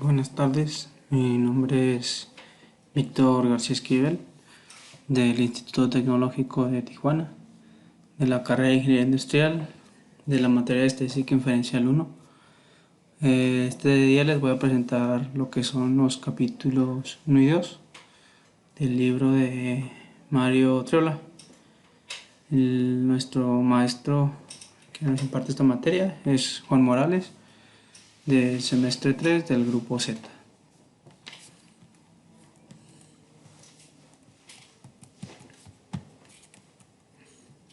Buenas tardes, mi nombre es Víctor García Esquivel del Instituto Tecnológico de Tijuana, de la carrera de Ingeniería Industrial, de la materia de Estadística Inferencial 1. Este día les voy a presentar lo que son los capítulos 1 y 2 del libro de Mario Triola. Nuestro maestro que nos imparte esta materia es Juan Morales, del semestre 3 del grupo Z.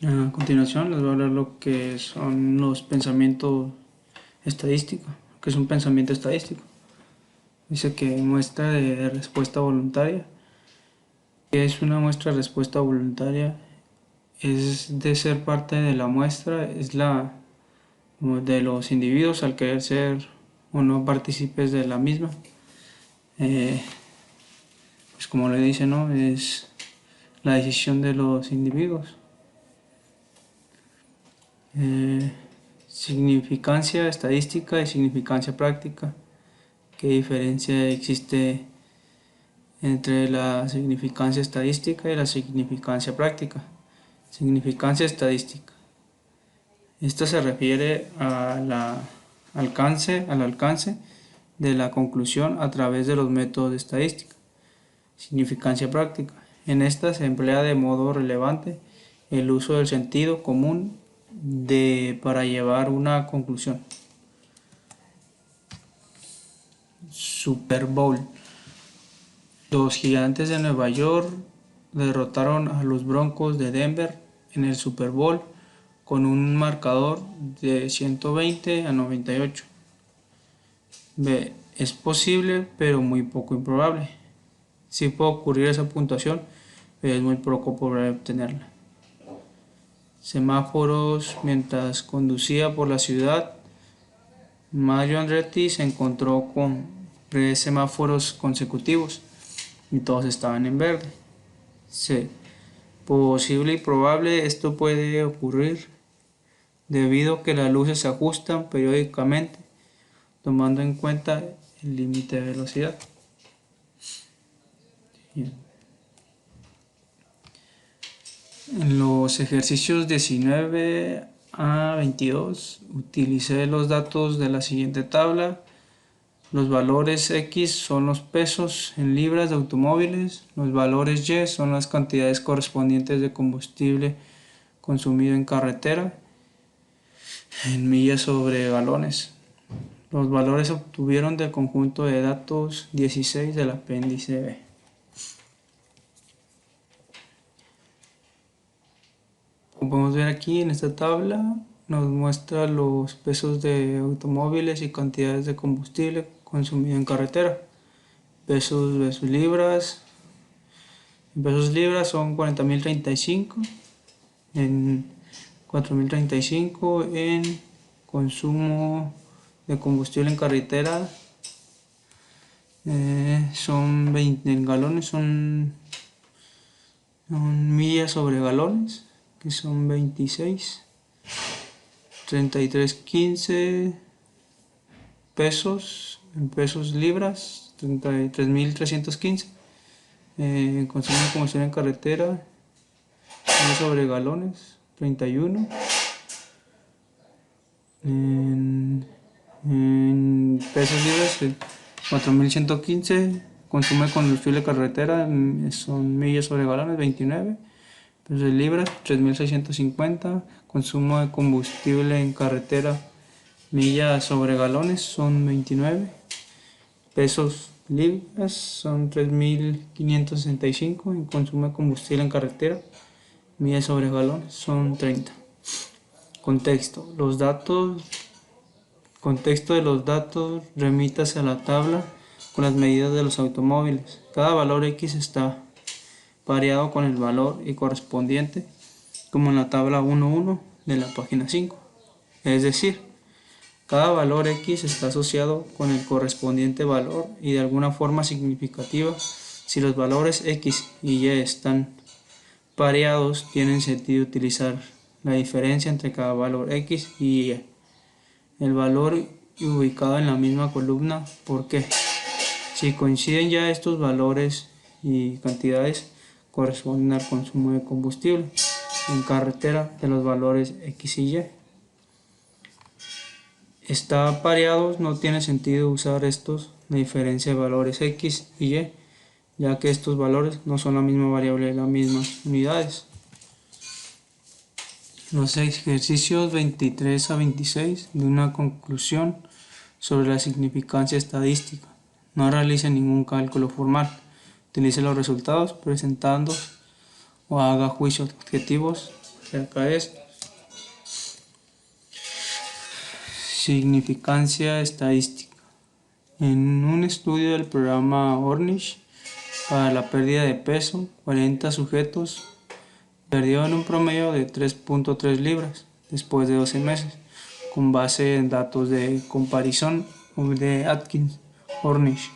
A continuación les voy a hablar lo que son los pensamientos estadísticos, que es un pensamiento estadístico. Dice que muestra de respuesta voluntaria. ¿Qué es una muestra de respuesta voluntaria? Es de ser parte de la muestra, es la de los individuos al querer ser o no partícipes de la misma. Pues como le dice, ¿no? Es la decisión de los individuos. Significancia estadística y significancia práctica. ¿Qué diferencia existe entre la significancia estadística y la significancia práctica? Significancia estadística. Esta se refiere al alcance de la conclusión a través de los métodos de estadística. Significancia práctica. En esta se emplea de modo relevante el uso del sentido común para llevar una conclusión. Super Bowl. Los Gigantes de Nueva York derrotaron a los Broncos de Denver en el Super Bowl con un marcador de 120-98. B. Es posible, pero muy poco improbable. Sí puede ocurrir esa puntuación, pero es muy poco probable obtenerla. Semáforos. Mientras conducía por la ciudad, Mario Andretti se encontró con 3 semáforos consecutivos y todos estaban en verde. C. Posible y probable. Esto puede ocurrir debido a que las luces se ajustan periódicamente tomando en cuenta el límite de velocidad. Bien. En los ejercicios 19 a 22 utilicé los datos de la siguiente tabla. Los valores X son los pesos en libras de automóviles, los valores Y son las cantidades correspondientes de combustible consumido en carretera en millas sobre galones. Los valores se obtuvieron del conjunto de datos 16 del apéndice B. Como podemos ver aquí en esta tabla, nos muestra los pesos de automóviles y cantidades de combustible consumido en carretera. Pesos versus libras. En pesos libras son 40.035, en 4.035 en consumo de combustible en carretera. Son 20 en galones, son millas sobre galones, que son 26. 33.15 pesos en pesos libras, 33.315. Consumo de combustible en carretera, millas sobre galones, 31. En pesos libres, 4.115. Consumo de combustible en carretera son millas sobre galones, 29. Pesos libras, 3.650. Consumo de combustible en carretera, millas sobre galones, son 29. Pesos libras son 3.565. En consumo de combustible en carretera, millas sobre galones, son 30. Contexto. Contexto de los datos. Remítase a la tabla con las medidas de los automóviles. Cada valor X está pareado con el valor y correspondiente, como en la tabla 1.1 de la página 5. Es decir, cada valor X está asociado con el correspondiente valor y de alguna forma significativa. Si los valores X y Y están pareados, tiene sentido utilizar la diferencia entre cada valor X y Y. El valor ubicado en la misma columna, ¿por qué? Si coinciden ya estos valores y cantidades, corresponden al consumo de combustible en carretera de los valores X y Y. Está pareados, no tiene sentido usar la diferencia de valores X y Y, ya que estos valores no son la misma variable de las mismas unidades. Los ejercicios 23 a 26 de una conclusión sobre la significancia estadística. No realice ningún cálculo formal. Utilice los resultados presentando o haga juicios objetivos acerca de esto. Significancia estadística. En un estudio del programa Ornish para la pérdida de peso, 40 sujetos perdieron un promedio de 3.3 libras después de 12 meses, con base en datos de comparación de Atkins, Ornish,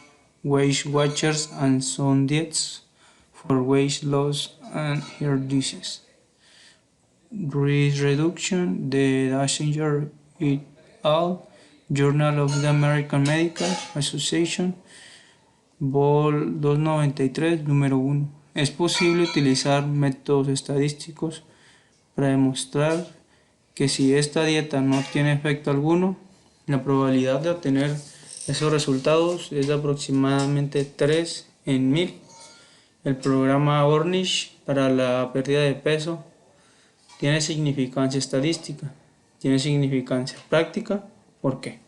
Weight Watchers and Some Diets for Weight Loss and Heart Disease. Risk Reduction de Dassinger et al. Journal of the American Medical Association, Vol 293, número 1. Es posible utilizar métodos estadísticos para demostrar que si esta dieta no tiene efecto alguno, la probabilidad de obtener esos resultados es de aproximadamente 3 en 1000. El programa Ornish para la pérdida de peso tiene significancia estadística, tiene significancia práctica. ¿Por qué?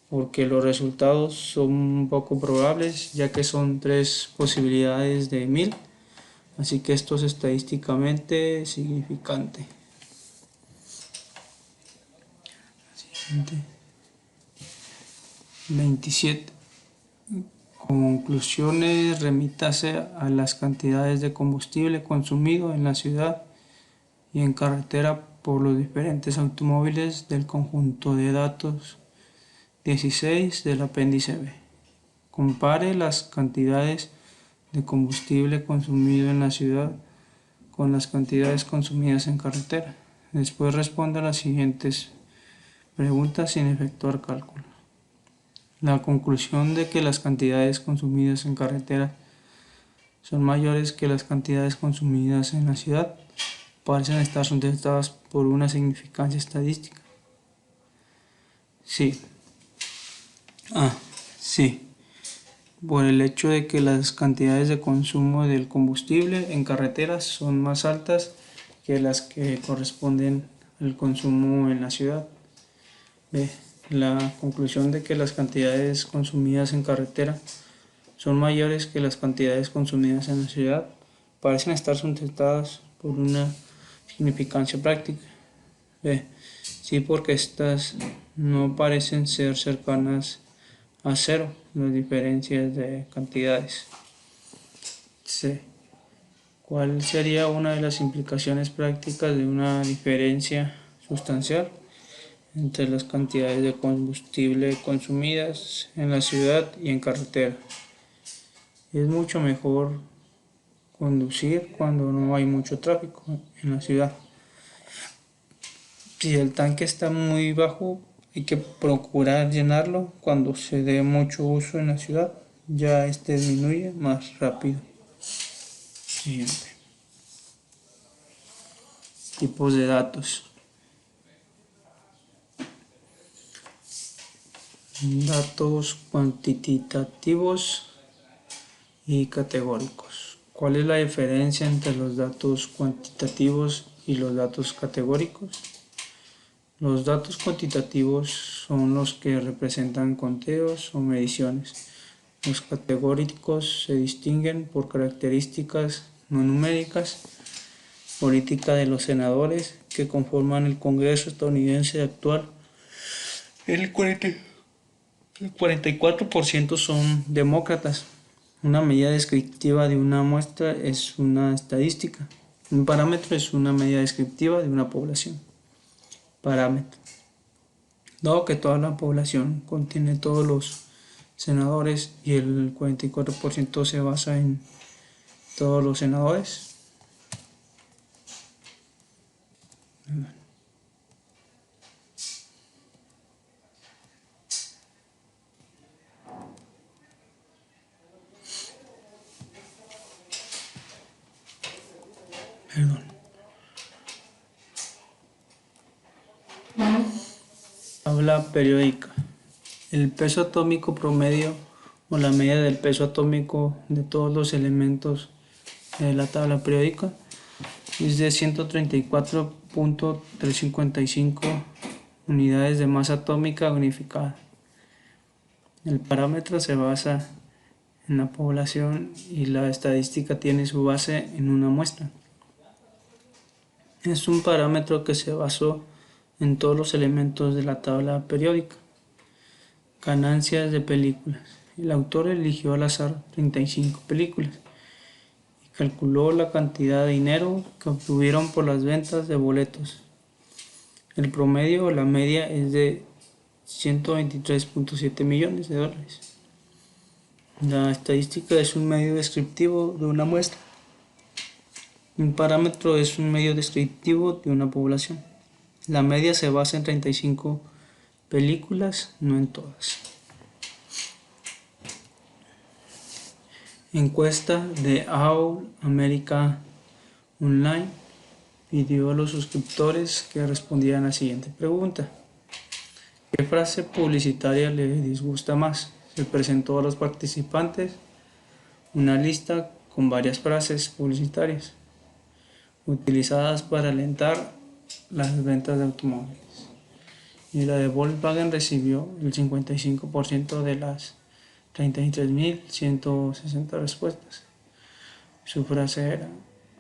Porque los resultados son poco probables, ya que son 3 posibilidades de 1000, así que esto es estadísticamente significante. Siguiente. 27. Conclusiones: remítase a las cantidades de combustible consumido en la ciudad y en carretera por los diferentes automóviles del conjunto de datos 16 del apéndice B. Compare las cantidades de combustible consumido en la ciudad con las cantidades consumidas en carretera. Después responda a las siguientes preguntas sin efectuar cálculo. La conclusión de que las cantidades consumidas en carretera son mayores que las cantidades consumidas en la ciudad parecen estar sustentadas por una significancia estadística. Sí. Sí. Por el hecho de que las cantidades de consumo del combustible en carreteras son más altas que las que corresponden al consumo en la ciudad. B. La conclusión de que las cantidades consumidas en carretera son mayores que las cantidades consumidas en la ciudad parecen estar sustentadas por una significancia práctica. B. Sí, porque estas no parecen ser cercanas a cero las diferencias de cantidades. C. ¿Cuál sería una de las implicaciones prácticas de una diferencia sustancial entre las cantidades de combustible consumidas en la ciudad y en carretera? Es mucho mejor conducir cuando no hay mucho tráfico en la ciudad. Si el tanque está muy bajo, hay que procurar llenarlo cuando se dé mucho uso en la ciudad, ya este disminuye más rápido. Siguiente. Tipos de datos. Datos cuantitativos y categóricos. ¿Cuál es la diferencia entre los datos cuantitativos y los datos categóricos? Los datos cuantitativos son los que representan conteos o mediciones. Los categóricos se distinguen por características no numéricas. Política de los senadores que conforman el Congreso estadounidense actual. El 44% son demócratas. Una medida descriptiva de una muestra es una estadística. Un parámetro es una medida descriptiva de una población. Parámetro. Dado que toda la población contiene todos los senadores y el 44% se basa en todos los senadores. Perdón. Tabla periódica. El peso atómico promedio o la media del peso atómico de todos los elementos de la tabla periódica es de 134.355 unidades de masa atómica unificada. El parámetro se basa en la población y la estadística tiene su base en una muestra. Es un parámetro que se basó en todos los elementos de la tabla periódica. Ganancias de películas. El autor eligió al azar 35 películas y calculó la cantidad de dinero que obtuvieron por las ventas de boletos. El promedio o la media es de 123.7 millones de dólares. La estadística es un medio descriptivo de una muestra. Un parámetro es un medio descriptivo de una población. La media se basa en 35 películas, no en todas. Encuesta de All America Online pidió a los suscriptores que respondieran a la siguiente pregunta. ¿Qué frase publicitaria le disgusta más? Se presentó a los participantes una lista con varias frases publicitarias utilizadas para alentar las ventas de automóviles. Y la de Volkswagen recibió el 55% de las 33.160 respuestas. Su frase era: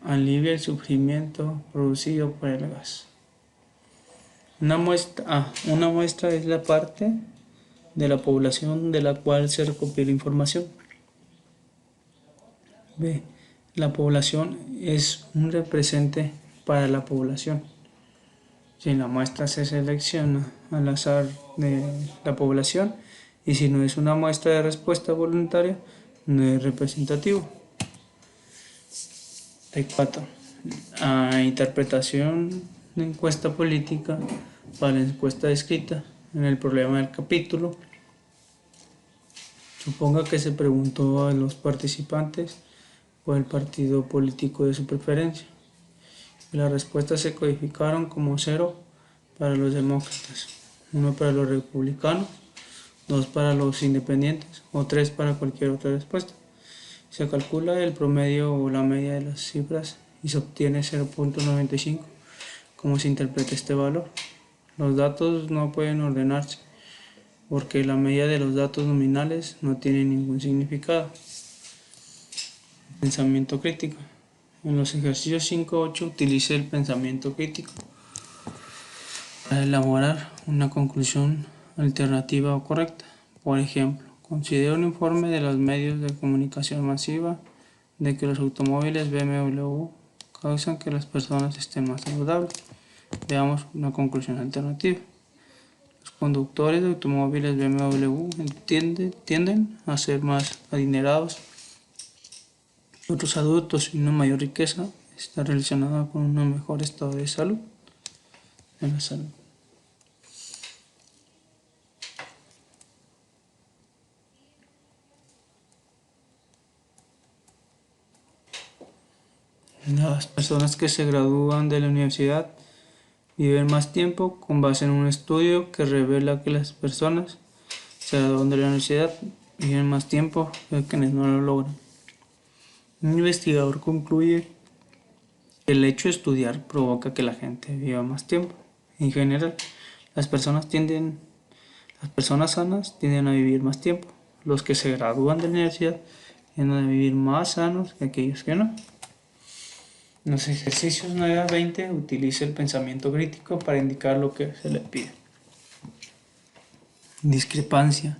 alivia el sufrimiento producido por el gas. Una muestra es la parte de la población de la cual se recopila información. B. La población es un representante para la población. Si la muestra se selecciona al azar de la población y si no es una muestra de respuesta voluntaria, no es representativo. T4. Interpretación de encuesta política para la encuesta escrita. En el problema del capítulo, suponga que se preguntó a los participantes por el partido político de su preferencia. Las respuestas se codificaron como 0 para los demócratas, 1 para los republicanos, 2 para los independientes o 3 para cualquier otra respuesta. Se calcula el promedio o la media de las cifras y se obtiene 0.95. ¿Cómo se interpreta este valor? Los datos no pueden ordenarse porque la media de los datos nominales no tiene ningún significado. Pensamiento crítico. En los ejercicios 5.8 utilice el pensamiento crítico para elaborar una conclusión alternativa o correcta. Por ejemplo, considera un informe de los medios de comunicación masiva de que los automóviles BMW causan que las personas estén más saludables. Veamos una conclusión alternativa. Los conductores de automóviles BMW tienden a ser más adinerados que otros adultos y una mayor riqueza está relacionada con un mejor estado de salud. Las personas que se gradúan de la universidad viven más tiempo con base en un estudio que revela que las personas se gradúan de la universidad viven más tiempo que quienes no lo logran. Un investigador concluye que el hecho de estudiar provoca que la gente viva más tiempo. En general, las personas sanas tienden a vivir más tiempo. Los que se gradúan de la universidad tienden a vivir más sanos que aquellos que no. En los ejercicios 9 a 20 utilice el pensamiento crítico para indicar lo que se le pide. Discrepancia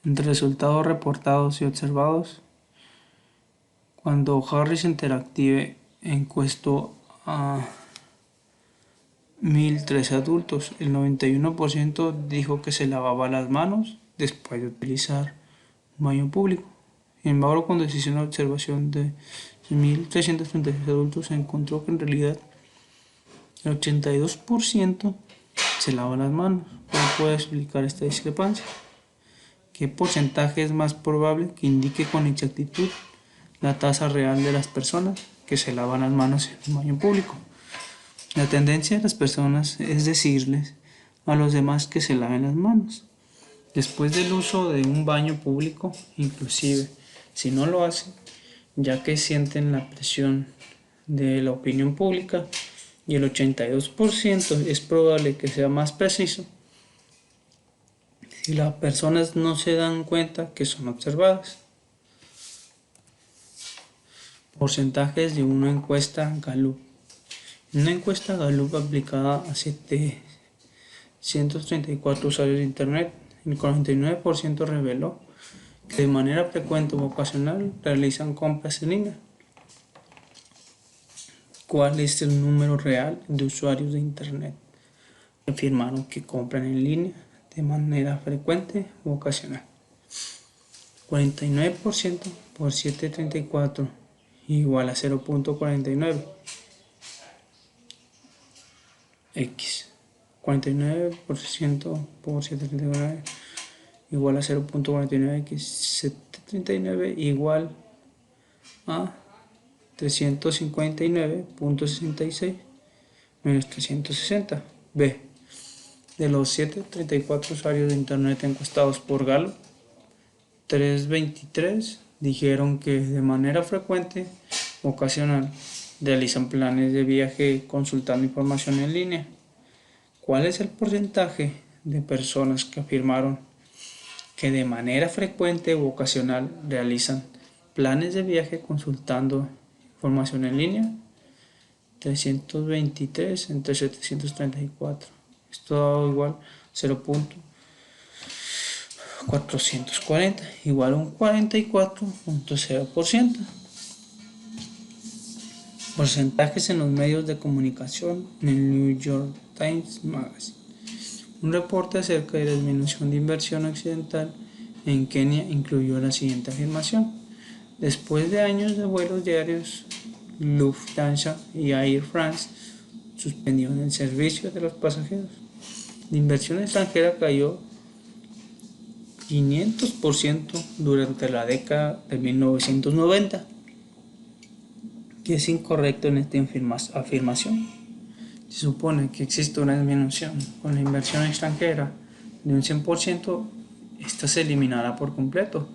entre resultados reportados y observados. Cuando Harris Interactive encuestó a 1.013 adultos, el 91% dijo que se lavaba las manos después de utilizar un baño público. Sin embargo, cuando se hizo una observación de 1.336 adultos, se encontró que en realidad el 82% se lava las manos. ¿Cómo puede explicar esta discrepancia? ¿Qué porcentaje es más probable que indique con exactitud la tasa real de las personas que se lavan las manos en un baño público. La tendencia de las personas es decirles a los demás que se laven las manos después del uso de un baño público, inclusive si no lo hacen, ya que sienten la presión de la opinión pública, y el 82% es probable que sea más preciso si las personas no se dan cuenta que son observadas. Porcentajes de una encuesta Gallup. Una encuesta Gallup aplicada a 734 usuarios de Internet, el 49% reveló que de manera frecuente o ocasional realizan compras en línea. ¿Cuál es el número real de usuarios de Internet que afirmaron que compran en línea de manera frecuente o ocasional? 49% por 734 igual a 0.49 x. 49% por 739 igual a 0.49 x. 739 igual a 359.66 menos 360. B. De los 734 usuarios de Internet encuestados por Gallup, 323 dijeron que de manera frecuente o ocasional realizan planes de viaje consultando información en línea. ¿Cuál es el porcentaje de personas que afirmaron que de manera frecuente u ocasional realizan planes de viaje consultando información en línea? 323 entre 734. Esto da igual 0.440, igual a un 44.0%. Porcentajes en los medios de comunicación en el New York Times Magazine. Un reporte acerca de la disminución de inversión occidental en Kenia incluyó la siguiente afirmación: después de años de vuelos diarios, Lufthansa y Air France suspendieron el servicio de los pasajeros. La inversión extranjera cayó 500% durante la década de 1990. ¿Qué es incorrecto en esta afirmación? Se supone que existe una disminución con la inversión extranjera de un 100%, esta se eliminará por completo.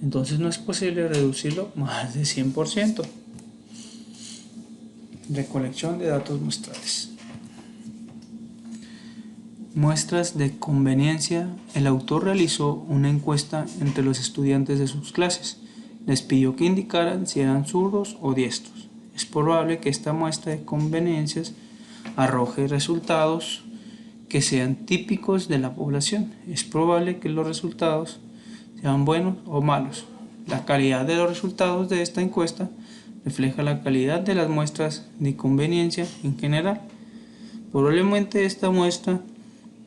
Entonces no es posible reducirlo más de 100%. Recolección de datos muestrales. Muestras de conveniencia. El autor realizó una encuesta entre los estudiantes de sus clases. Les pidió que indicaran si eran zurdos o diestros. Es probable que esta muestra de conveniencias arroje resultados que sean típicos de la población. Es probable que los resultados sean buenos o malos. La calidad de los resultados de esta encuesta refleja la calidad de las muestras de conveniencia en general. Probablemente esta muestra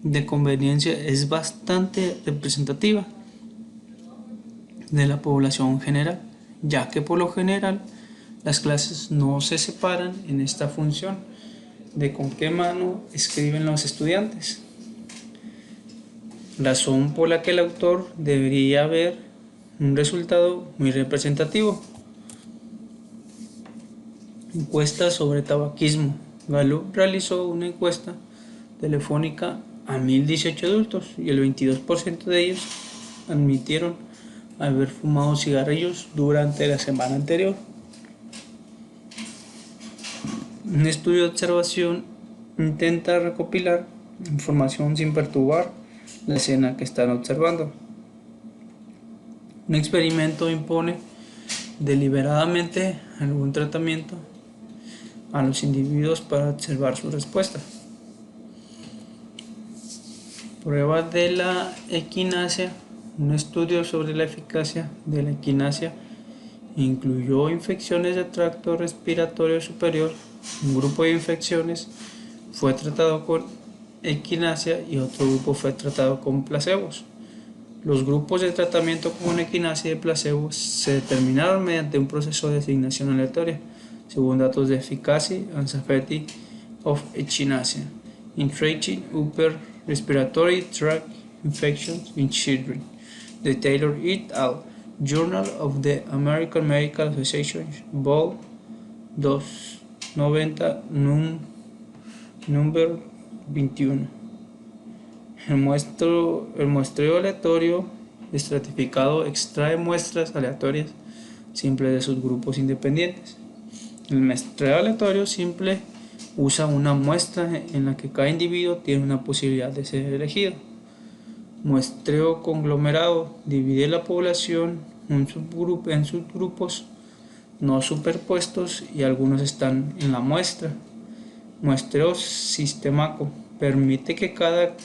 de conveniencia es bastante representativa de la población general, ya que por lo general las clases no se separan en esta función de con qué mano escriben los estudiantes, razón por la que el autor debería ver un resultado muy representativo. Encuesta sobre tabaquismo. Gallup realizó una encuesta telefónica a 1018 adultos y el 22% de ellos admitieron haber fumado cigarrillos durante la semana anterior. Un estudio de observación intenta recopilar información sin perturbar la escena que están observando. Un experimento impone deliberadamente algún tratamiento a los individuos para observar su respuesta. Prueba de la equinacia. Un estudio sobre la eficacia de la equinacia incluyó infecciones del tracto respiratorio superior. Un grupo de infecciones fue tratado con equinacia y otro grupo fue tratado con placebos. Los grupos de tratamiento con equinacia y placebos se determinaron mediante un proceso de asignación aleatoria, según datos de efficacy and safety of echinacea in treating upper respiratory tract infections in children. De Taylor et al. Journal of the American Medical Association, Vol. 290 number 21. El muestreo aleatorio estratificado extrae muestras aleatorias simples de sus grupos independientes. El muestreo aleatorio simple usa una muestra en la que cada individuo tiene una posibilidad de ser elegido. Muestreo conglomerado divide la población en subgrupos no superpuestos y algunos están en la muestra. Muestreo sistemático permite que cada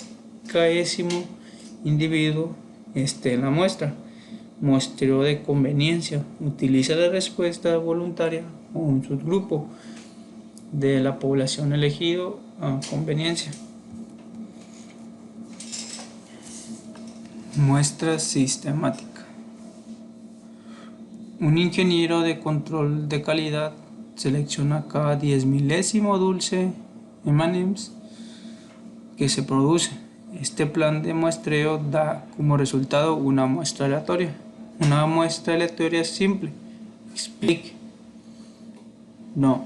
caésimo individuo esté en la muestra. Muestreo de conveniencia utiliza la respuesta voluntaria o un subgrupo de la población elegido a conveniencia. Muestra sistemática. Un ingeniero de control de calidad selecciona cada 10 milésimo dulce M&M's que se produce. Este plan de muestreo da como resultado una muestra aleatoria. Una muestra aleatoria simple. Explique. No.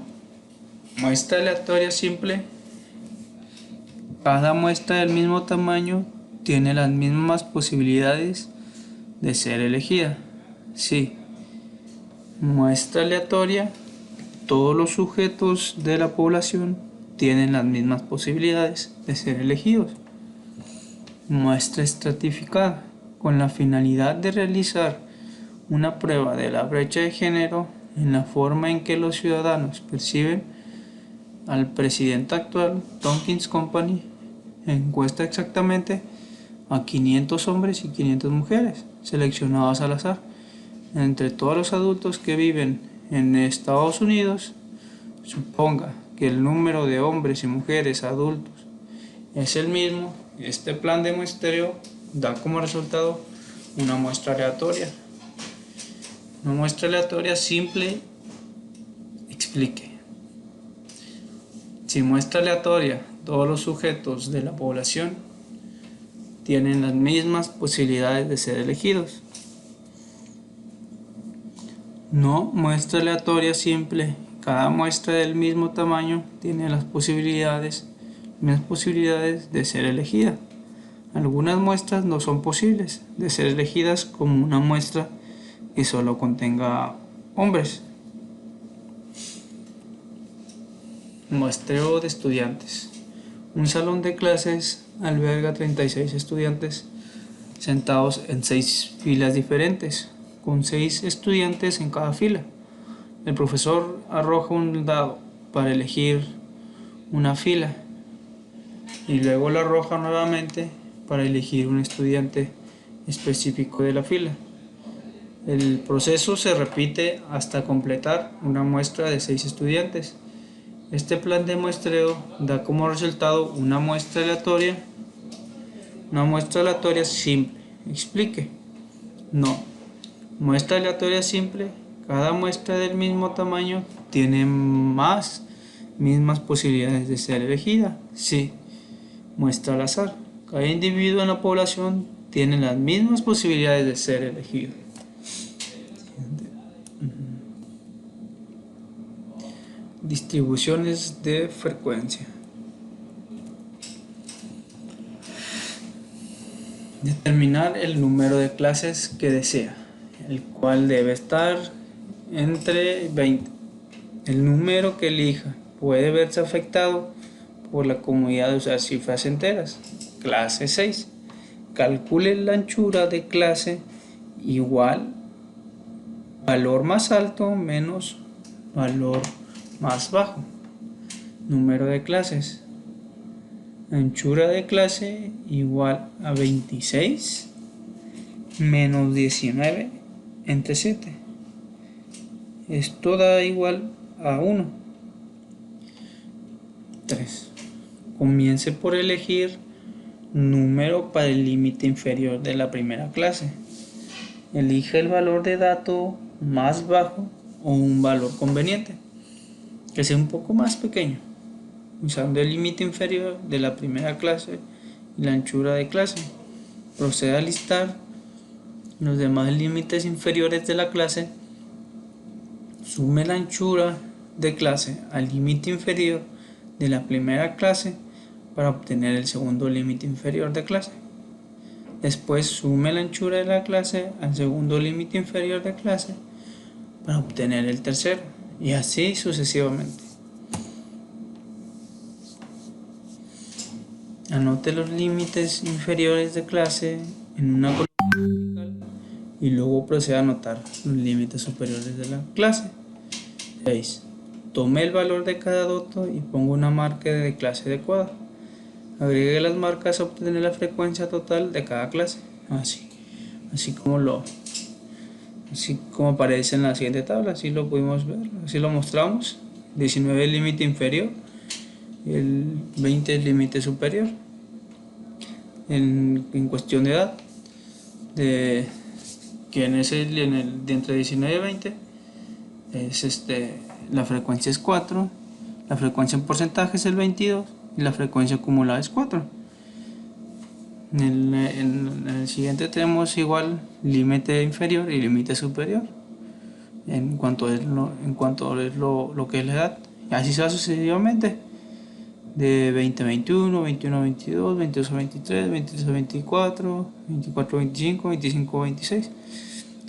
Muestra aleatoria simple. Cada muestra del mismo tamaño tiene las mismas posibilidades de ser elegida. Sí. Muestra aleatoria. Todos los sujetos de la población tienen las mismas posibilidades de ser elegidos. Muestra estratificada. Con la finalidad de realizar una prueba de la brecha de género en la forma en que los ciudadanos perciben al presidente actual, Tompkins Company encuesta exactamente a 500 hombres y 500 mujeres seleccionados al azar entre todos los adultos que viven en Estados Unidos. Suponga que el número de hombres y mujeres adultos es el mismo. Este plan de muestreo da como resultado una muestra aleatoria. Una muestra aleatoria simple. Explique. Si muestra aleatoria, todos los sujetos de la población tienen las mismas posibilidades de ser elegidos. No muestra aleatoria simple. Cada muestra del mismo tamaño tiene las mismas posibilidades de ser elegida. Algunas muestras no son posibles de ser elegidas, como una muestra que solo contenga hombres. Muestreo de estudiantes. Un salón de clases alberga 36 estudiantes sentados en 6 filas diferentes, con 6 estudiantes en cada fila. El profesor arroja un dado para elegir una fila y luego lo arroja nuevamente para elegir un estudiante específico de la fila. El proceso se repite hasta completar una muestra de 6 estudiantes. Este plan de muestreo da como resultado una muestra aleatoria simple. Explique. No. Muestra aleatoria simple. Cada muestra del mismo tamaño tiene mismas posibilidades de ser elegida. Sí. Muestra al azar. Cada individuo en la población tiene las mismas posibilidades de ser elegido. Distribuciones de frecuencia. Determinar el número de clases que desea, el cual debe estar entre 20. El número que elija puede verse afectado por la comodidad de usar cifras enteras. Clase 6. Calcule la anchura de clase igual valor más alto menos valor más bajo. Número de clases. Anchura de clase igual a 26 menos 19 entre 7. Esto da igual a 1. 3. Comience por elegir número para el límite inferior de la primera clase. Elige el valor de dato más bajo o un valor conveniente que sea un poco más pequeño, usando el límite inferior de la primera clase y la anchura de clase. Proceda a listar los demás límites inferiores de la clase. Sume la anchura de clase al límite inferior de la primera clase para obtener el segundo límite inferior de clase. Después sume la anchura de la clase al segundo límite inferior de clase para obtener el tercero, y así sucesivamente. Anote los límites inferiores de clase en una columna vertical y luego proceda a anotar los límites superiores de la clase. 6. Tome el valor de cada dato y ponga una marca de clase adecuada. Agregue las marcas a obtener la frecuencia total de cada clase, así como aparece en la siguiente tabla. Así lo pudimos ver, así lo mostramos. 19 el límite inferior y el 20 el límite superior en cuestión de edad, que de entre 19 y 20 es la frecuencia es 4, la frecuencia en porcentaje es el 22 y la frecuencia acumulada es 4. En el siguiente tenemos igual límite inferior y límite superior en cuanto es lo que es la edad, y así se va sucesivamente de 20 a 21, 21 a 22, 22 a 23, 23 a 24, 24 a 25, 25 a 26,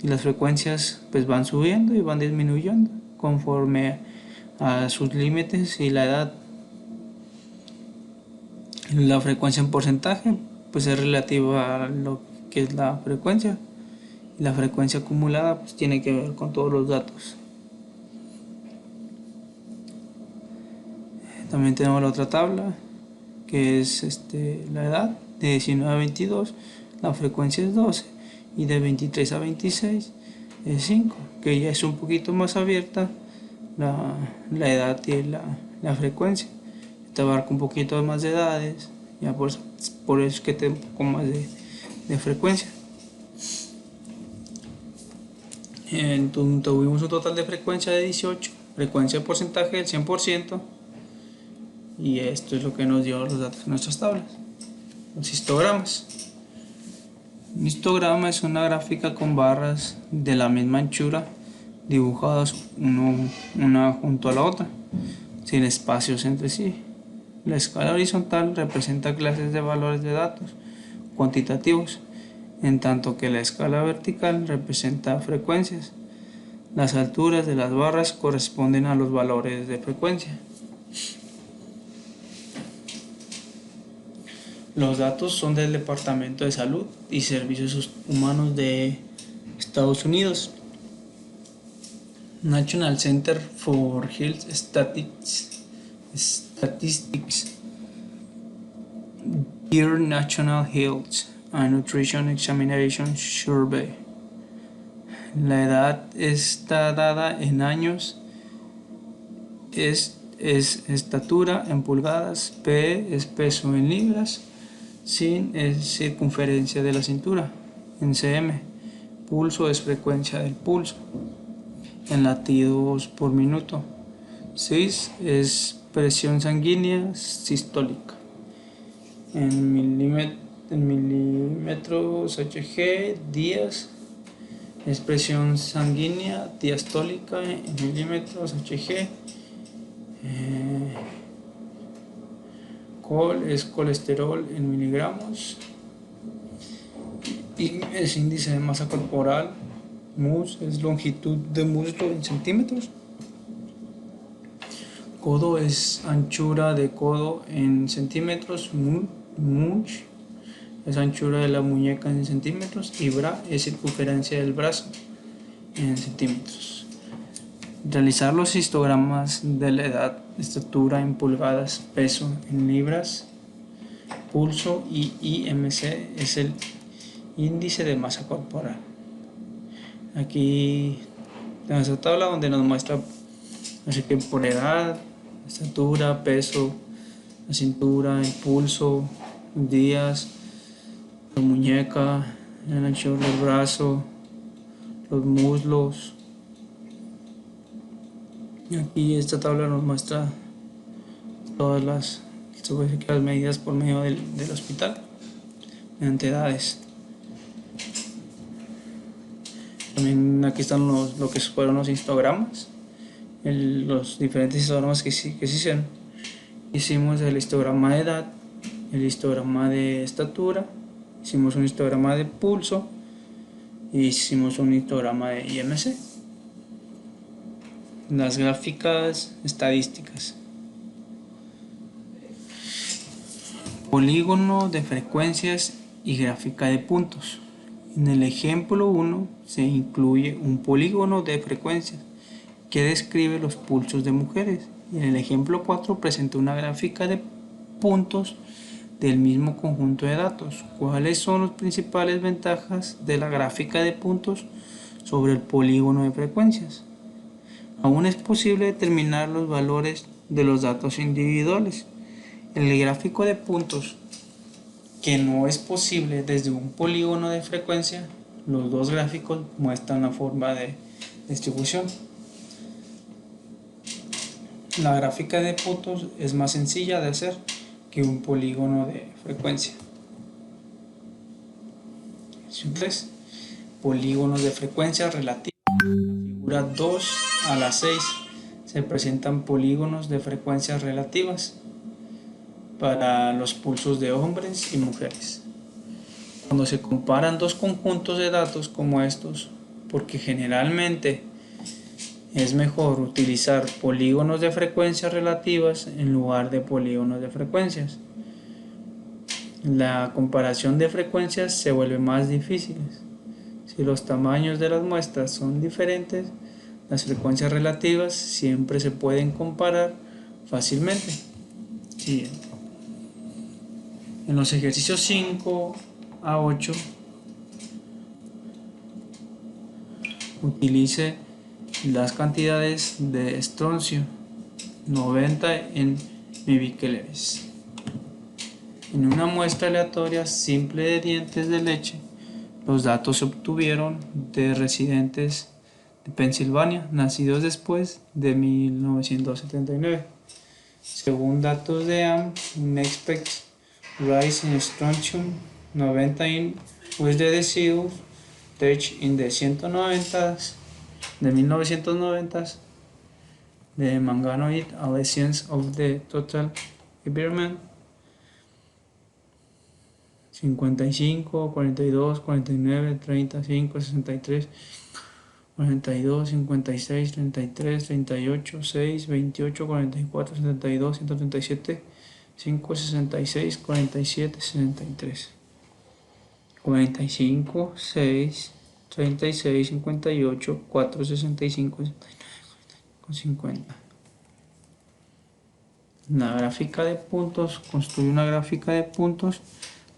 y las frecuencias pues van subiendo y van disminuyendo conforme a sus límites y la edad. La frecuencia en porcentaje pues es relativa a lo que es la frecuencia, y la frecuencia acumulada pues tiene que ver con todos los datos. También tenemos la otra tabla que es la edad de 19 a 22, la frecuencia es 12, y de 23 a 26 es 5, que ya es un poquito más abierta la edad y la frecuencia. Te abarca un poquito más de edades, ya por eso es que tengo un poco más de frecuencia. Tuvimos un total de frecuencia de 18, frecuencia de porcentaje del 100%, y esto es lo que nos dio los datos en nuestras tablas. Los histogramas. Un histograma es una gráfica con barras de la misma anchura dibujadas una junto a la otra, sin espacios entre sí. La escala horizontal representa clases de valores de datos cuantitativos, en tanto que la escala vertical representa frecuencias. Las alturas de las barras corresponden a los valores de frecuencia. Los datos son del Departamento de Salud y Servicios Humanos de Estados Unidos. National Center for Health Statistics, Dear National Health and Nutrition Examination Survey. La edad está dada en años, es estatura en pulgadas, P es peso en libras, sin es circunferencia de la cintura en cm, pulso es frecuencia del pulso en latidos por minuto, sis es presión sanguínea sistólica en milímetros Hg, días es presión sanguínea diastólica en milímetros Hg, col es colesterol en miligramos, y es índice de masa corporal, mus es longitud de muslo en centímetros, codo es anchura de codo en centímetros, munch es anchura de la muñeca en centímetros, y bra es circunferencia del brazo en centímetros. Realizar los histogramas de la edad, estatura en pulgadas, peso en libras, pulso y IMC es el índice de masa corporal. Aquí tenemos esta tabla donde nos muestra así que por edad, estatura, peso, la cintura, el pulso, días, la muñeca, el ancho del brazo, los muslos. Y aquí esta tabla nos muestra todas las medidas por medio del hospital mediante edades. También aquí están lo que fueron los histogramas los diferentes histogramas que se hicieron. Hicimos el histograma de edad, el histograma de estatura, hicimos un histograma de pulso y hicimos un histograma de IMC. Las gráficas estadísticas. Polígono de frecuencias y gráfica de puntos. En el ejemplo 1 se incluye un polígono de frecuencias que describe los pulsos de mujeres, y en el ejemplo 4 presenta una gráfica de puntos del mismo conjunto de datos. ¿Cuáles son las principales ventajas de la gráfica de puntos sobre el polígono de frecuencias? Aún es posible determinar los valores de los datos individuales. El gráfico de puntos, que no es posible desde un polígono de frecuencia, los dos gráficos muestran la forma de distribución. La gráfica de puntos es más sencilla de hacer que un polígono de frecuencia. 3. Polígonos de frecuencia relativa. En la figura 2 a la 6 se presentan polígonos de frecuencias relativas para los pulsos de hombres y mujeres. Cuando se comparan dos conjuntos de datos como estos, porque generalmente es mejor utilizar polígonos de frecuencias relativas en lugar de polígonos de frecuencias. La comparación de frecuencias se vuelve más difícil. Si los tamaños de las muestras son diferentes, las frecuencias relativas siempre se pueden comparar fácilmente. Siguiente. En los ejercicios 5 a 8, utilice las cantidades de estroncio 90 en mibiceleres. En una muestra aleatoria simple de dientes de leche, los datos se obtuvieron de residentes de Pensilvania nacidos después de 1979. Según datos de AM, Nexpect rise in strontium 90 in with the deciduous touch in the 190 de 1990 the manganoid allegiance of the total environment 55, 42, 49, 35, 63, 42, 56, 33, 38, 6, 28, 44, 72, 137, 5, 66, 47, 63, 45, 6, 36, 58, 4, 65, 50. La gráfica de puntos construye una gráfica de puntos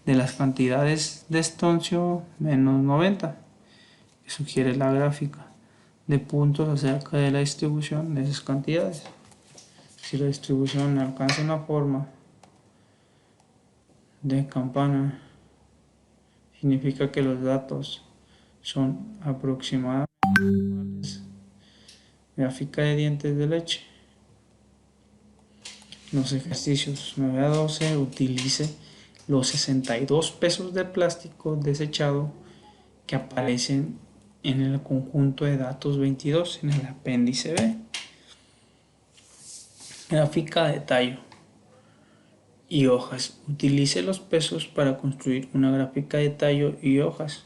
de las cantidades de estroncio menos 90, que sugiere la gráfica de puntos acerca de la distribución de esas cantidades. Si la distribución alcanza una forma de campana, significa que los datos son aproximadamente normales. Gráfica de dientes de leche. Los ejercicios 9 a 12 utilice los 62 pesos de plástico desechado que aparecen en el conjunto de datos 22 en el apéndice B. Gráfica de tallo y hojas. Utilice los pesos para construir una gráfica de tallo y hojas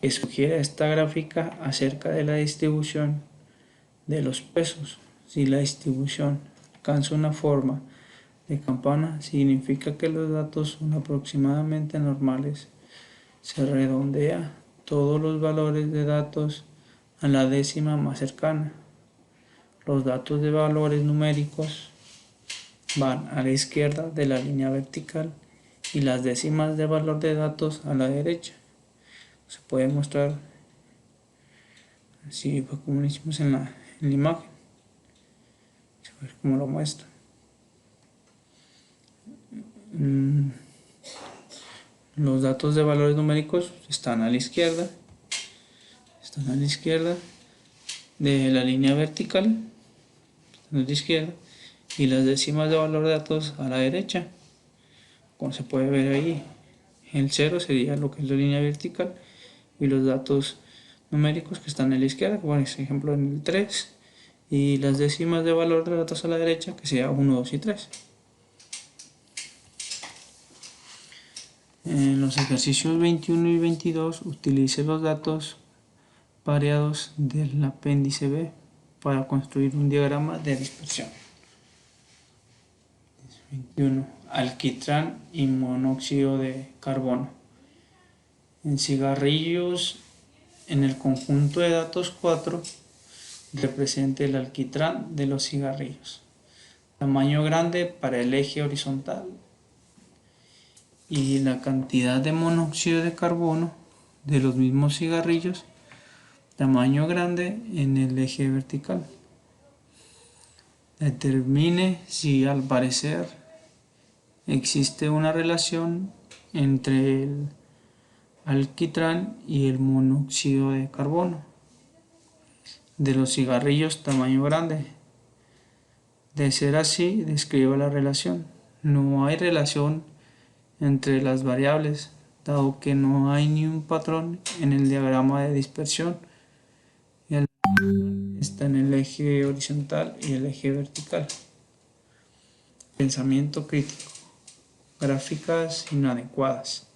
que sugiere esta gráfica acerca de la distribución de los pesos. Si la distribución alcanza una forma de campana, significa que los datos son aproximadamente normales. Se redondea todos los valores de datos a la décima más cercana. Los datos de valores numéricos van a la izquierda de la línea vertical y las décimas de valor de datos a la derecha. Se puede mostrar así como lo hicimos en la imagen. A ver cómo lo muestra. Los datos de valores numéricos están a la izquierda. Están a la izquierda de la línea vertical. Están a la izquierda. Y las décimas de valor de datos a la derecha. Como se puede ver ahí, el 0 sería lo que es la línea vertical. Y los datos numéricos que están a la izquierda, por ejemplo en el 3 y las décimas de valor de los datos a la derecha, que sea 1, 2 y 3. En los ejercicios 21 y 22 utilice los datos pareados del apéndice B para construir un diagrama de dispersión. 21. Alquitrán y monóxido de carbono. En cigarrillos, en el conjunto de datos 4, represente el alquitrán de los cigarrillos. Tamaño grande para el eje horizontal y la cantidad de monóxido de carbono de los mismos cigarrillos, tamaño grande en el eje vertical. Determine si al parecer existe una relación entre el alquitrán y el monóxido de carbono de los cigarrillos tamaño grande. De ser así, describa la relación. No hay relación entre las variables, dado que no hay ni un patrón en el diagrama de dispersión. El está en el eje horizontal y el eje vertical. Pensamiento crítico. Gráficas inadecuadas.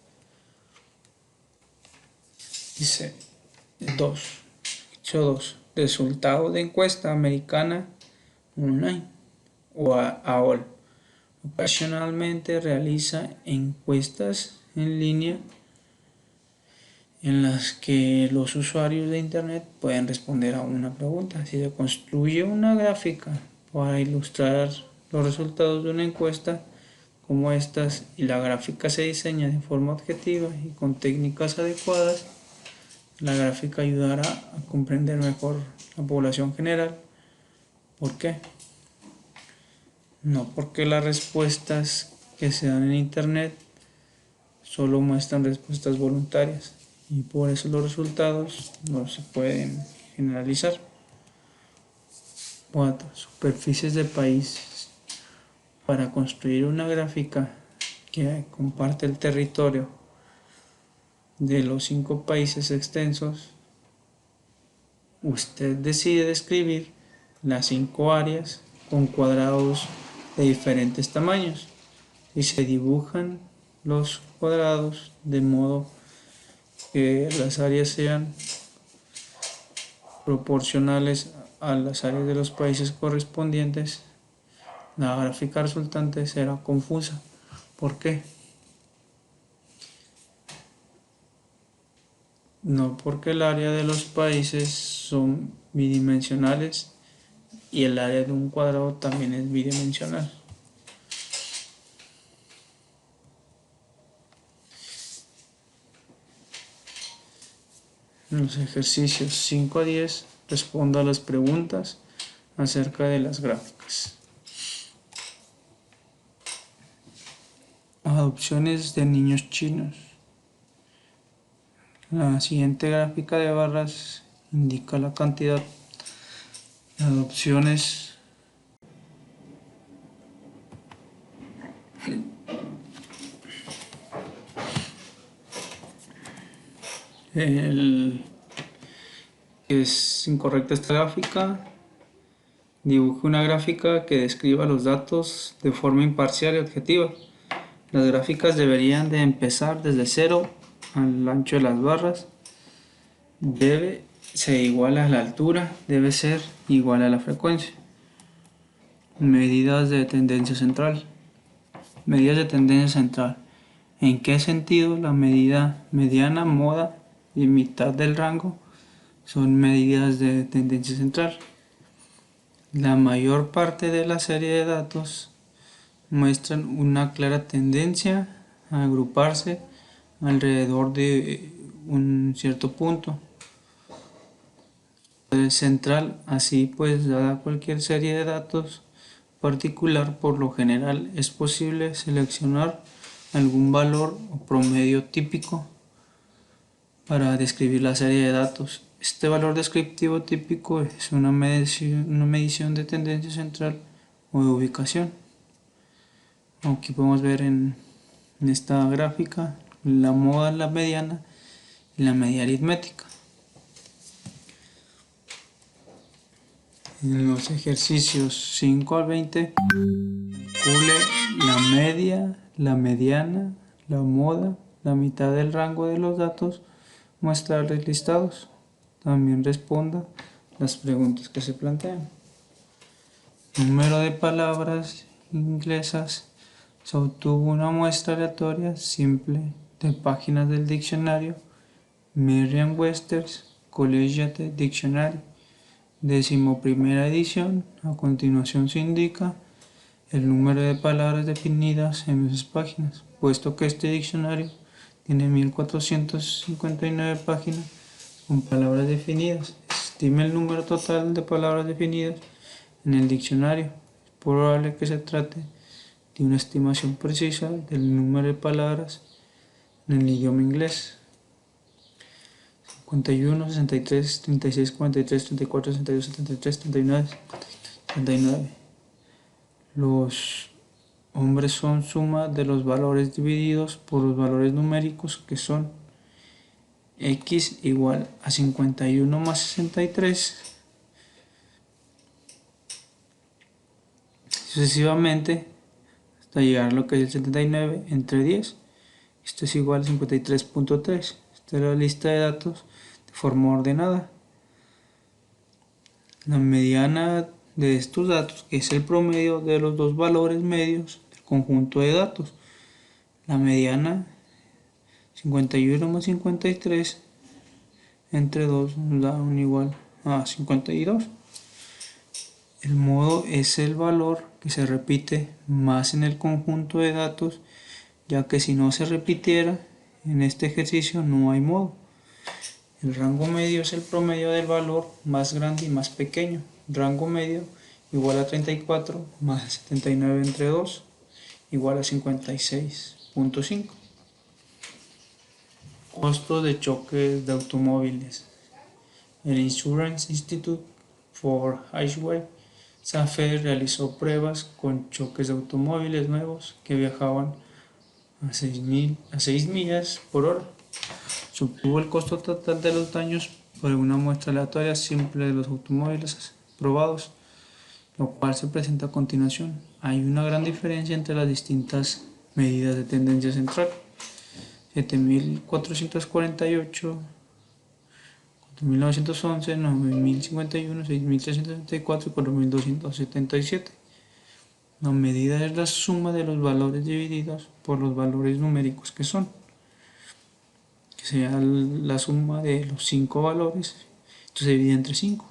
Dice 2. Hecho 2. Resultado de encuesta americana online o AOL. Ocasionalmente realiza encuestas en línea en las que los usuarios de internet pueden responder a una pregunta. Si se construye una gráfica para ilustrar los resultados de una encuesta como estas y la gráfica se diseña de forma objetiva y con técnicas adecuadas, la gráfica ayudará a comprender mejor la población general. ¿Por qué? No porque las respuestas que se dan en internet solo muestran respuestas voluntarias y por eso los resultados no se pueden generalizar. 4. Superficies de países. Para construir una gráfica que comparte el territorio de los 5 países extensos, usted decide describir las 5 áreas con cuadrados de diferentes tamaños y se dibujan los cuadrados de modo que las áreas sean proporcionales a las áreas de los países correspondientes. La gráfica resultante será confusa. ¿Por qué? No porque el área de los países son bidimensionales y el área de un cuadrado también es bidimensional. En los ejercicios 5 a 10 responda a las preguntas acerca de las gráficas. Adopciones de niños chinos. La siguiente gráfica de barras indica la cantidad de adopciones Es incorrecta esta gráfica. Dibuje una gráfica que describa los datos de forma imparcial y objetiva. Las gráficas deberían de empezar desde 0 al ancho de las barras. Debe ser igual a la altura, debe ser igual a la frecuencia. Medidas de tendencia central. Medidas de tendencia central. ¿En qué sentido la medida mediana, moda y mitad del rango son medidas de tendencia central? La mayor parte de la serie de datos muestran una clara tendencia a agruparse alrededor de un cierto punto central. Así pues, dada cualquier serie de datos particular, por lo general es posible seleccionar algún valor o promedio típico para describir la serie de datos. Este valor descriptivo típico es una medición de tendencia central o de ubicación. Aquí podemos ver en esta gráfica la moda, la mediana y la media aritmética. En los ejercicios 5 al 20, calcule la media, la mediana, la moda, la mitad del rango de los datos muestrales listados. También responda las preguntas que se plantean. Número de palabras inglesas. Se obtuvo una muestra aleatoria simple de páginas del diccionario Merriam-Webster's Collegiate Dictionary, 11ª edición. A continuación se indica el número de palabras definidas en esas páginas, puesto que este diccionario tiene 1459 páginas con palabras definidas. Estime el número total de palabras definidas en el diccionario. Es probable que se trate de una estimación precisa del número de palabras en el idioma inglés. 51, 63, 36, 43, 34, 62, 73, 39, 39. Los hombres son suma de los valores divididos por los valores numéricos, que son x igual a 51 más 63, sucesivamente hasta llegar a lo que es el 79 entre 10. Esto es igual a 53.3. Esta es la lista de datos de forma ordenada. La mediana de estos datos es el promedio de los dos valores medios del conjunto de datos. La mediana 51 más 53 entre 2 nos da un igual a 52. El modo es el valor que se repite más en el conjunto de datos, ya que si no se repitiera en este ejercicio no hay modo. El rango medio es el promedio del valor más grande y más pequeño. Rango medio igual a 34 más 79 entre 2 igual a 56.5. Costos de choques de automóviles. El Insurance Institute for Highway Safety realizó pruebas con choques de automóviles nuevos que viajaban a 6 millas por hora. Se obtuvo el costo total de los daños por una muestra aleatoria simple de los automóviles probados, lo cual se presenta a continuación. Hay una gran diferencia entre las distintas medidas de tendencia central: 7448, 4911, 9051, 6374 y 4277. La medida es la suma de los valores divididos por los valores numéricos, que sería la suma de los 5 valores. Esto se divide entre 5.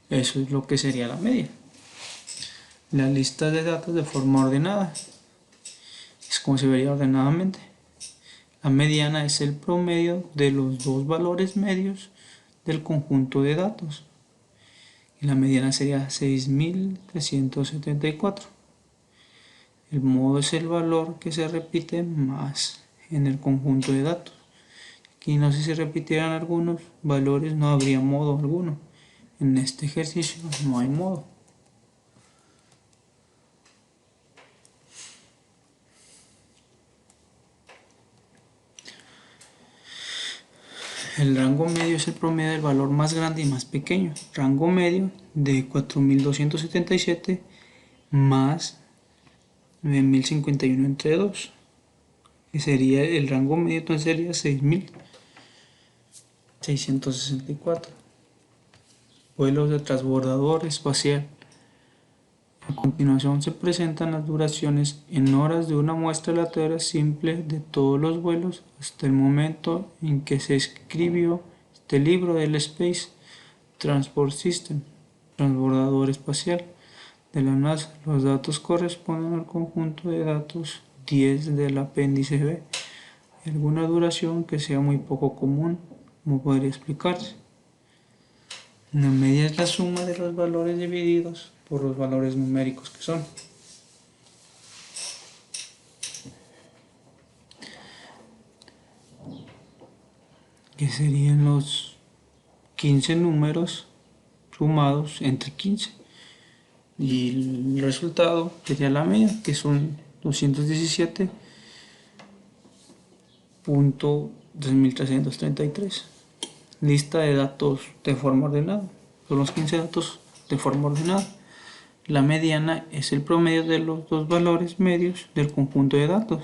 Eso es lo que sería la media. La lista de datos de forma ordenada es como se vería ordenadamente. La mediana es el promedio de los dos valores medios del conjunto de datos. Y la mediana sería 6374. El modo es el valor que se repite más en el conjunto de datos. Aquí no, si se repitieran algunos valores no habría modo alguno. En este ejercicio no hay modo. El rango medio es el promedio del valor más grande y más pequeño. Rango medio de 4277 más 9051 entre 2, que sería el rango medio, entonces sería 6664. Vuelos de transbordador espacial. A continuación se presentan las duraciones en horas de una muestra aleatoria simple de todos los vuelos hasta el momento en que se escribió este libro del Space Transport System, transbordador espacial de la NASA. Los datos corresponden al conjunto de datos 10 del apéndice B. Hay alguna duración que sea muy poco común, como podría explicarse. La media es la suma de los valores divididos por los valores numéricos, que serían los 15 números sumados entre 15, y el resultado sería la media, que son 217.2333. Lista de datos de forma ordenada. Son los 15 datos de forma ordenada. La mediana es el promedio de los dos valores medios del conjunto de datos.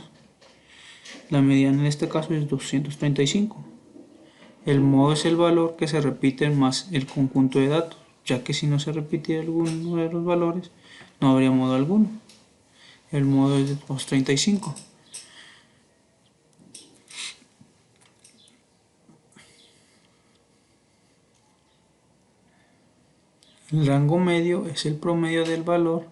La mediana en este caso es 235. El modo es el valor que se repite más el conjunto de datos, ya que si no se repite alguno de los valores, no habría modo alguno. El modo es de 235. El rango medio es el promedio del valor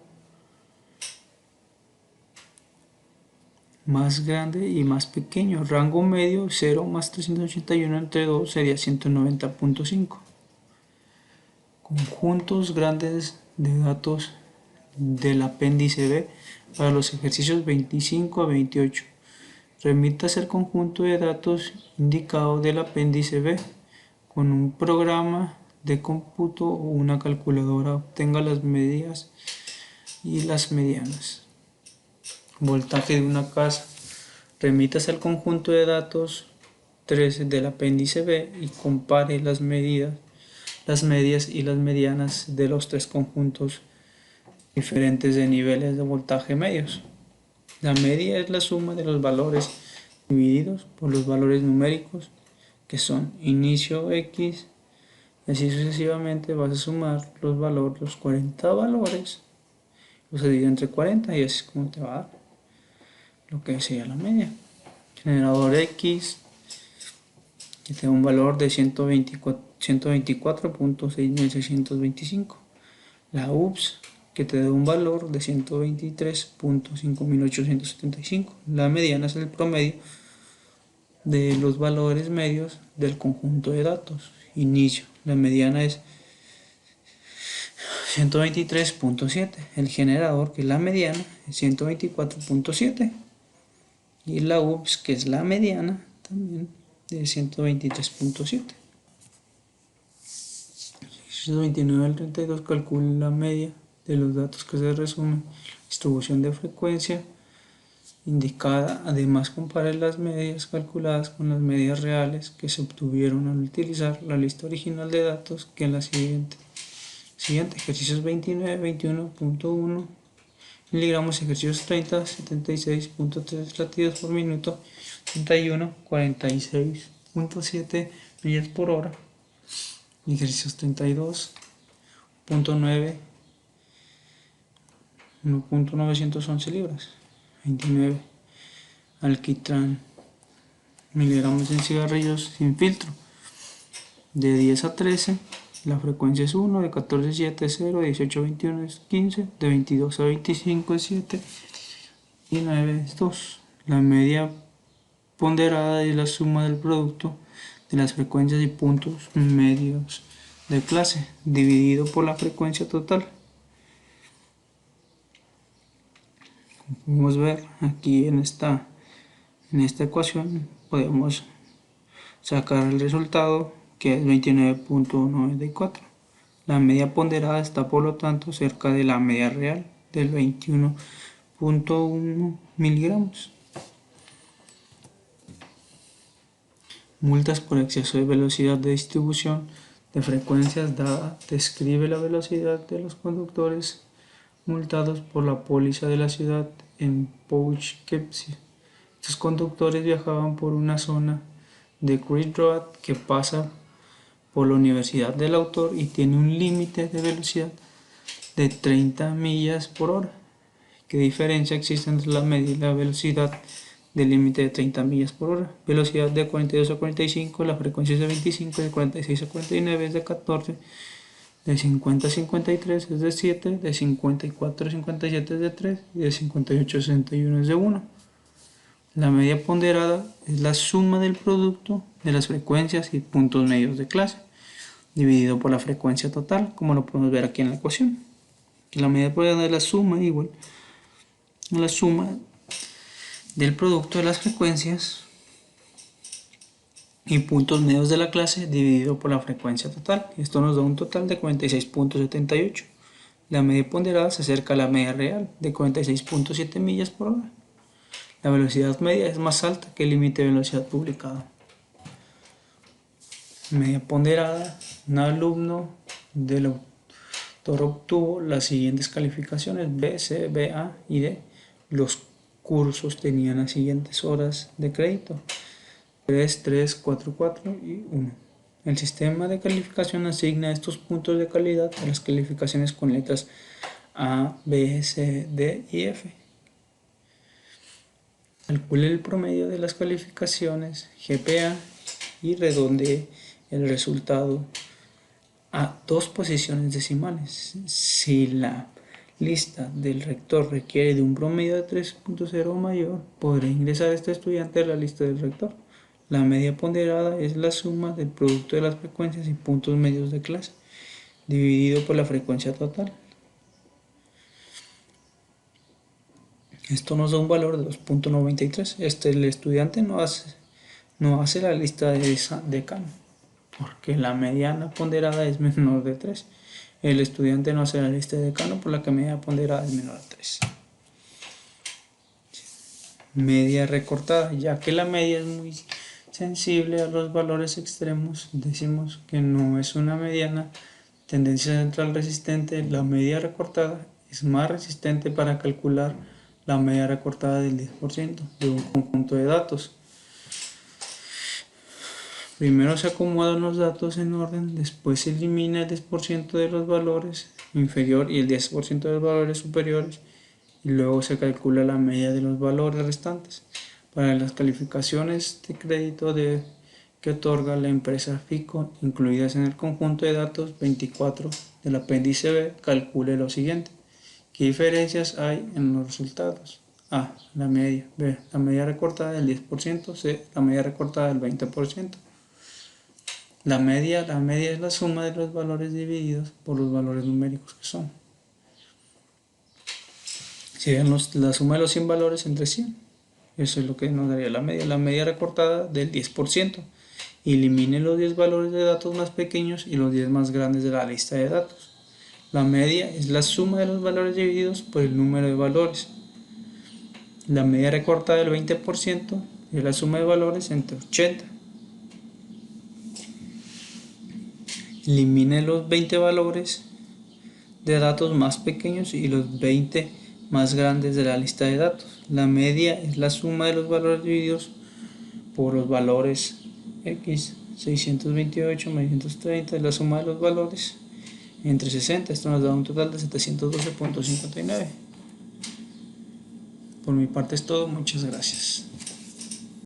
más grande y más pequeño. Rango medio 0 más 381 entre 2 sería 190.5. Conjuntos grandes de datos del apéndice B para los ejercicios 25 a 28. Remítase el conjunto de datos indicado del apéndice B con un programa de cómputo o una calculadora. Obtenga las medias y las medianas. Voltaje de una casa. Remítase al conjunto de datos 3 del apéndice B y compare las medias y las medianas de los tres conjuntos diferentes de niveles de voltaje medios. La media es la suma de los valores divididos por los valores numéricos, que son inicio X, y así sucesivamente vas a sumar los 40 valores, los divide entre 40 y así es como te va a dar lo que sería la media. Generador X, que te da un valor de 124.6.625. La UPS, que te da un valor de 123.5.875. La mediana es el promedio de los valores medios del conjunto de datos. Inicio, la mediana es 123.7. El generador, que es la mediana, es 124.7. Y la UPS, que es la mediana, también de 123.7. 29 al 32 calcula la media de los datos que se resumen. Distribución de frecuencia indicada. Además, compare las medias calculadas con las medias reales que se obtuvieron al utilizar la lista original de datos, que es la siguiente. Ejercicios 29, 21.1 miligramos, ejercicios 30, 76.3 latidos por minuto, 31, 46.7 millas por hora. Ejercicios 32.9, 1.911 libras. 29, alquitrán, miligramos en cigarrillos sin filtro. De 10 a 13, la frecuencia es 1, de 14 a 7 es 0, de 18 a 21 es 15, de 22 a 25 es 7 y 9 es 2. La media ponderada es la suma del producto de las frecuencias y puntos medios de clase dividido por la frecuencia total. Como podemos ver aquí en esta ecuación, podemos sacar el resultado, que es 29.94. La media ponderada está por lo tanto cerca de la media real del 21.1 miligramos. Multas por exceso de velocidad de distribución de frecuencias dada. Describe la velocidad de los conductores multados por la póliza de la ciudad en Poughkeepsie. Estos conductores viajaban por una zona de Creek Road que pasa por la Universidad del Autor y tiene un límite de velocidad de 30 millas por hora. ¿Qué diferencia existe entre la media y la velocidad del límite de 30 millas por hora? Velocidad de 42 a 45, la frecuencia es de 25, de 46 a 49 es de 14, de 50 a 53 es de 7, de 54 a 57 es de 3 y de 58 a 61 es de 1. La media ponderada es la suma del producto de las frecuencias y puntos medios de clase, dividido por la frecuencia total, como lo podemos ver aquí en la ecuación. La media ponderada es la suma igual a la suma del producto de las frecuencias y puntos medios de la clase dividido por la frecuencia total. Esto nos da un total de 46.78. La media ponderada se acerca a la media real de 46.7 millas por hora. La velocidad media es más alta que el límite de velocidad publicado. Media ponderada. Un alumno del rector obtuvo las siguientes calificaciones: B, C, B, A y D. Los cursos tenían las siguientes horas de crédito: 3, 3, 4, 4 y 1. El sistema de calificación asigna estos puntos de calidad a las calificaciones con letras A, B, C, D y F. Calcule el promedio de las calificaciones GPA y redondee el resultado a 2 posiciones decimales. Si la lista del rector requiere de un promedio de 3.0 o mayor, podrá ingresar este estudiante a la lista del rector. La media ponderada es la suma del producto de las frecuencias y puntos medios de clase, dividido por la frecuencia total. Esto nos da un valor de 2.93. El estudiante no hace la lista de decano, porque la mediana ponderada es menor de 3. El estudiante no hace la lista de decano, por la que media ponderada es menor a 3. Media recortada. Ya que la media es muy sensible a los valores extremos, decimos que no es una mediana. Tendencia central resistente. La media recortada es más resistente para calcular la media recortada del 10% de un conjunto de datos. Primero se acomodan los datos en orden, después se elimina el 10% de los valores inferior y el 10% de los valores superiores, y luego se calcula la media de los valores restantes. Para las calificaciones de crédito que otorga la empresa FICO, incluidas en el conjunto de datos 24 del apéndice B, calcule lo siguiente. ¿Qué diferencias hay en los resultados? A, la media; B, la media recortada del 10%; C, la media recortada del 20%. La media es la suma de los valores divididos por los valores numéricos que son. Serían la suma de los 100 valores entre 100. Eso es lo que nos daría la media. La media recortada del 10%. Elimine los 10 valores de datos más pequeños y los 10 más grandes de la lista de datos. La media es la suma de los valores divididos por el número de valores. La media recortada del 20% es la suma de valores entre 80. Elimine los 20 valores de datos más pequeños y los 20 más grandes de la lista de datos. La media es la suma de los valores divididos por los valores x. 628 más 630 es la suma de los valores entre 60. Esto nos da un total de 712.59. Por mi parte es todo. Muchas gracias.